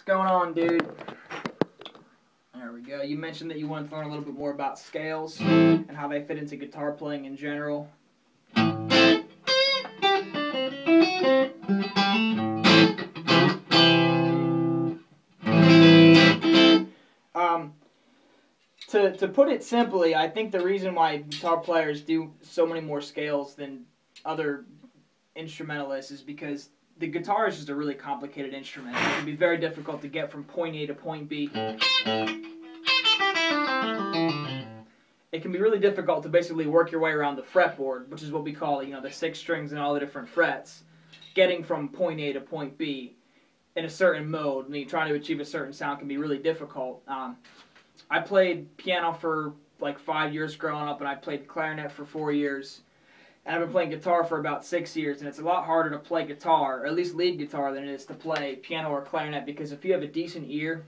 going on, dude? There we go. You mentioned that you wanted to learn a little bit more about scales and how they fit into guitar playing in general. To put it simply, I think the reason why guitar players do so many more scales than other instrumentalists is because the guitar is just a really complicated instrument. It can be very difficult to get from point A to point B. It can be really difficult to basically work your way around the fretboard, which is what we call, the 6 strings and all the different frets. Getting from point A to point B in a certain mode, trying to achieve a certain sound can be really difficult. I played piano for like 5 years growing up, and I played clarinet for 4 years. And I've been playing guitar for about 6 years, and it's a lot harder to play guitar, or at least lead guitar, than it is to play piano or clarinet, because if you have a decent ear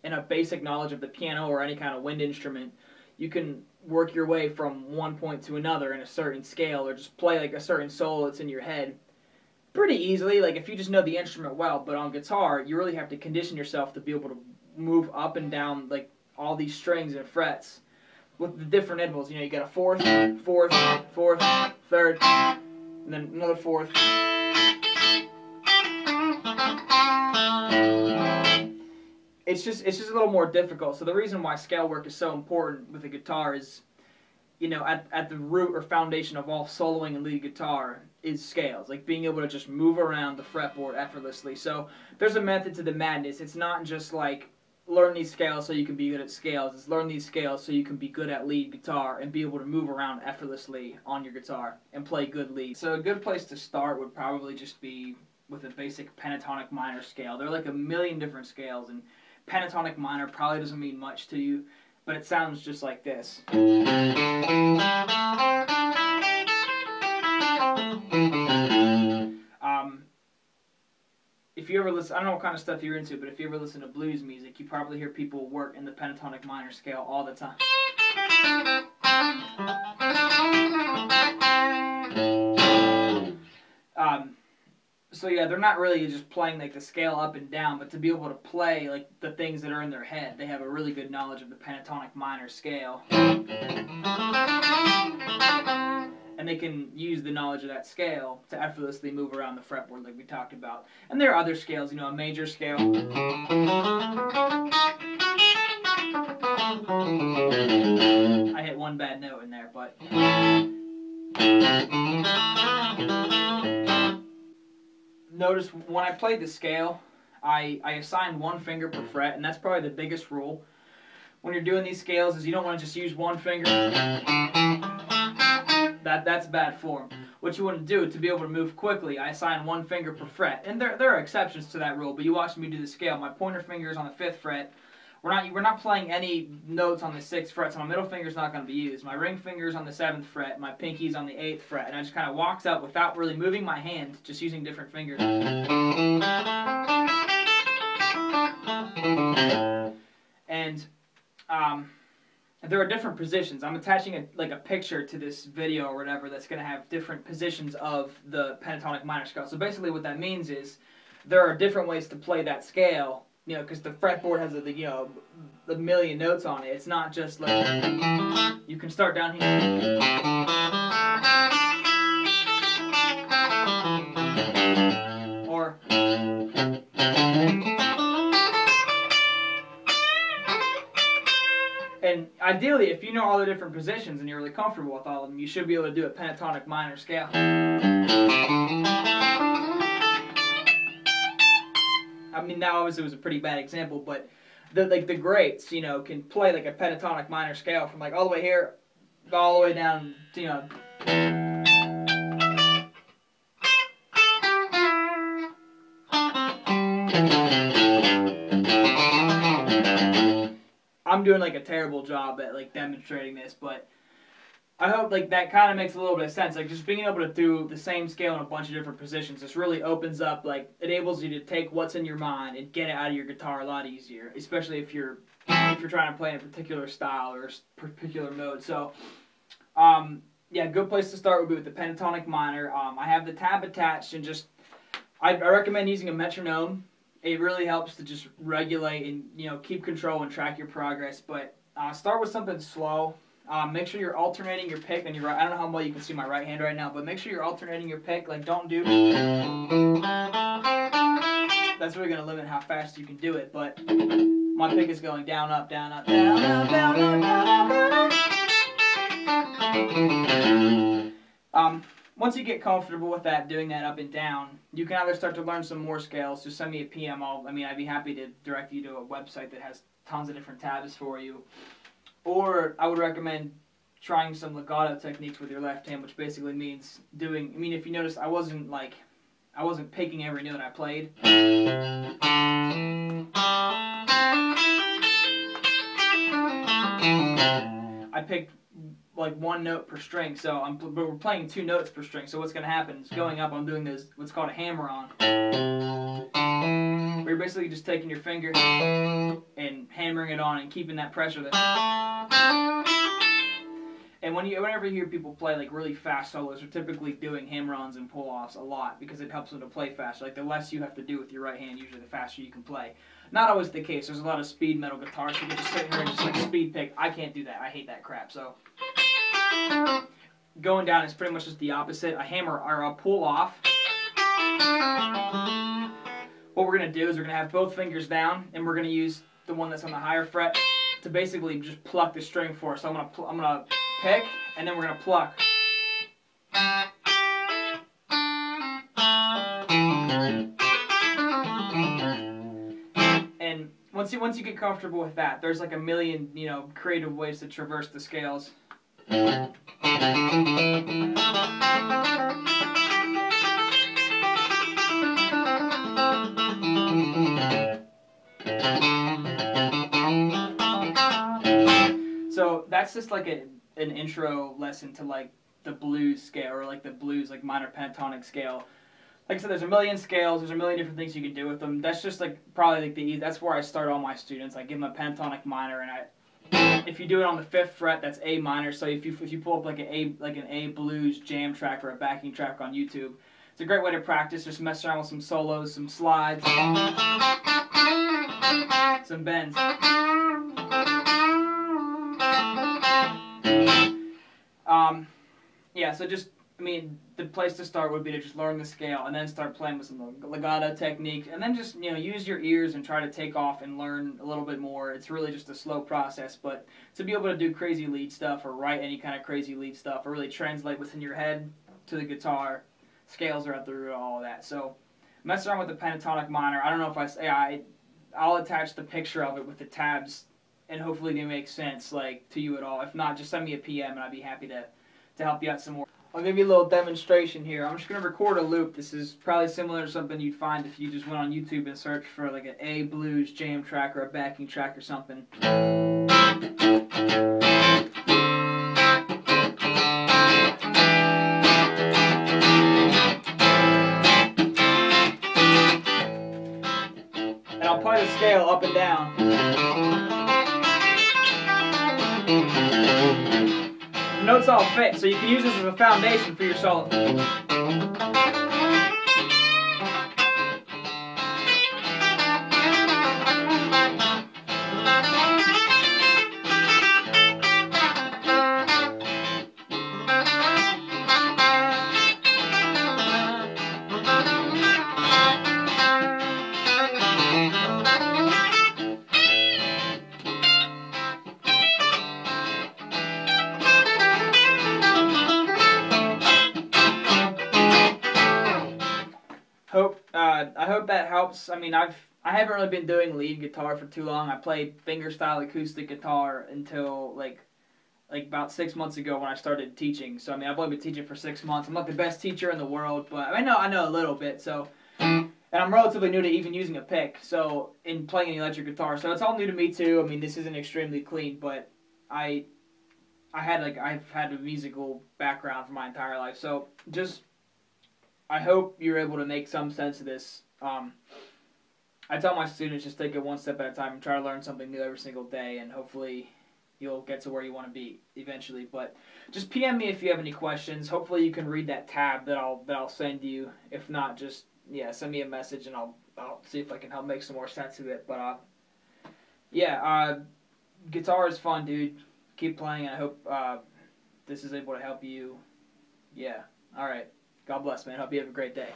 and a basic knowledge of the piano or any kind of wind instrument, you can work your way from one point to another in a certain scale, or just play like a certain solo that's in your head pretty easily, like if you just know the instrument well. But on guitar, you really have to condition yourself to be able to move up and down like all these strings and frets with the different intervals. You got a fourth, fourth, fourth, third, and then another fourth. It's just a little more difficult. So the reason why scale work is so important with the guitar is, at the root or foundation of all soloing and lead guitar is scales, like being able to just move around the fretboard effortlessly. So there's a method to the madness. It's not just like learn these scales so you can be good at scales. It's learn these scales so you can be good at lead guitar and be able to move around effortlessly on your guitar and play good lead. So a good place to start would probably just be with a basic pentatonic minor scale. There are like a million different scales, and pentatonic minor probably doesn't mean much to you, but it sounds just like this. If you ever listen, I don't know what kind of stuff you're into, but if you ever listen to blues music, you probably hear people work in the pentatonic minor scale all the time. So yeah, they're not really just playing like the scale up and down, but to be able to play like the things that are in their head, they have a really good knowledge of the pentatonic minor scale. And they can use the knowledge of that scale to effortlessly move around the fretboard like we talked about. And there are other scales, a major scale. I hit one bad note in there, but... Notice when I played the scale, I assigned one finger per fret, and that's probably the biggest rule when you're doing these scales, is you don't want to just use one finger. That's bad form. What you want to do to be able to move quickly, I assign one finger per fret. And there are exceptions to that rule, but you watch me do the scale. My pointer finger is on the 5th fret. We're not playing any notes on the 6th fret, so my middle finger is not going to be used. My ring finger is on the 7th fret, my pinky's on the 8th fret, and I just kind of walks up without really moving my hand, just using different fingers. And there are different positions. I'm attaching a picture to this video or whatever that's going to have different positions of the pentatonic minor scale. So basically what that means is there are different ways to play that scale, because the fretboard has a million notes on it. It's not just like, you can start down here. Or... And ideally, if you know all the different positions and you're really comfortable with all of them, you should be able to do a pentatonic minor scale. I mean, now obviously it was a pretty bad example, but the greats, can play like a pentatonic minor scale from like all the way here, all the way down to, I'm doing like a terrible job at like demonstrating this, but I hope like that kind of makes a little bit of sense. Like just being able to do the same scale in a bunch of different positions, this really opens up, like enables you to take what's in your mind and get it out of your guitar a lot easier, especially if you're trying to play in a particular style or a particular mode. So yeah, a good place to start would be with the pentatonic minor. I have the tab attached, and I recommend using a metronome it really helps to just regulate and, you know, keep control and track your progress. But start with something slow. Make sure you're alternating your pick on your right. I don't know how well you can see my right hand right now, but make sure you're alternating your pick. Like, don't do. That's really going to limit how fast you can do it. But my pick is going down, up, down, up, down, up, down, up, down, up, down, up. Once you get comfortable with that, doing that up and down, you can either start to learn some more scales. Just send me a PM. I'd be happy to direct you to a website that has tons of different tabs for you. Or I would recommend trying some legato techniques with your left hand, which basically means doing. I mean, if you notice, I wasn't picking every note I played. I picked like one note per string, but we're playing 2 notes per string. So what's going to happen is going up, I'm doing this what's called a hammer-on, where you're basically just taking your finger and hammering it on and keeping that pressure there. And whenever you hear people play like really fast solos, they're typically doing hammer-ons and pull-offs a lot because it helps them to play faster. Like the less you have to do with your right hand, usually the faster you can play. Not always the case. There's a lot of speed metal guitars. You can just sit here and just like speed pick. I can't do that. I hate that crap. So going down is pretty much just the opposite. A hammer or a pull off. What we're going to do is we're going to have both fingers down, and we're going to use the one that's on the higher fret to basically just pluck the string for us. So I'm going to pick, and then we're going to pluck. And once you get comfortable with that, there's like a million, you know, creative ways to traverse the scales. So that's just like an intro lesson to like the blues scale, or like the blues, like minor pentatonic scale. Like I said, there's a million scales, there's a million different things you can do with them. That's just like probably like that's where I start all my students. I give them a pentatonic minor, and if you do it on the 5th fret, that's A minor. So if you pull up like an A blues jam track or a backing track on YouTube, it's a great way to practice. Just mess around with some solos, some slides, some bends. Yeah, so just, I mean, the place to start would be to just learn the scale and then start playing with some legato technique, and then just, you know, use your ears and try to take off and learn a little bit more. It's really just a slow process, but to be able to do crazy lead stuff or write any kind of crazy lead stuff or really translate what's in your head to the guitar, scales are at the root of all of that. So mess around with the pentatonic minor. I don't know if I'll attach the picture of it with the tabs, and hopefully they make sense like to you at all. If not, just send me a PM and I'd be happy to help you out some more. I'll give you a little demonstration here. I'm just going to record a loop. This is probably similar to something you'd find if you just went on YouTube and searched for like an A blues jam track or a backing track or something. And I'll play the scale up and down. The notes all fit, so you can use this as a foundation for your solo. I hope that helps. I mean, I haven't really been doing lead guitar for too long. I played fingerstyle acoustic guitar until like about 6 months ago when I started teaching. So I mean, I've only been teaching for 6 months. I'm not the best teacher in the world, but I know a little bit. So, and I'm relatively new to even using a pick. So in playing an electric guitar, so it's all new to me too. I mean, this isn't extremely clean, but I've had a musical background for my entire life. So just, I hope you're able to make some sense of this. I tell my students just take it one step at a time and try to learn something new every single day, and hopefully you'll get to where you want to be eventually. But just PM me if you have any questions. Hopefully you can read that tab that I'll send you. If not, just send me a message and I'll see if I can help make some more sense of it. But yeah, guitar is fun, dude. Keep playing, and I hope this is able to help you. Yeah. All right. God bless, man. Hope you have a great day.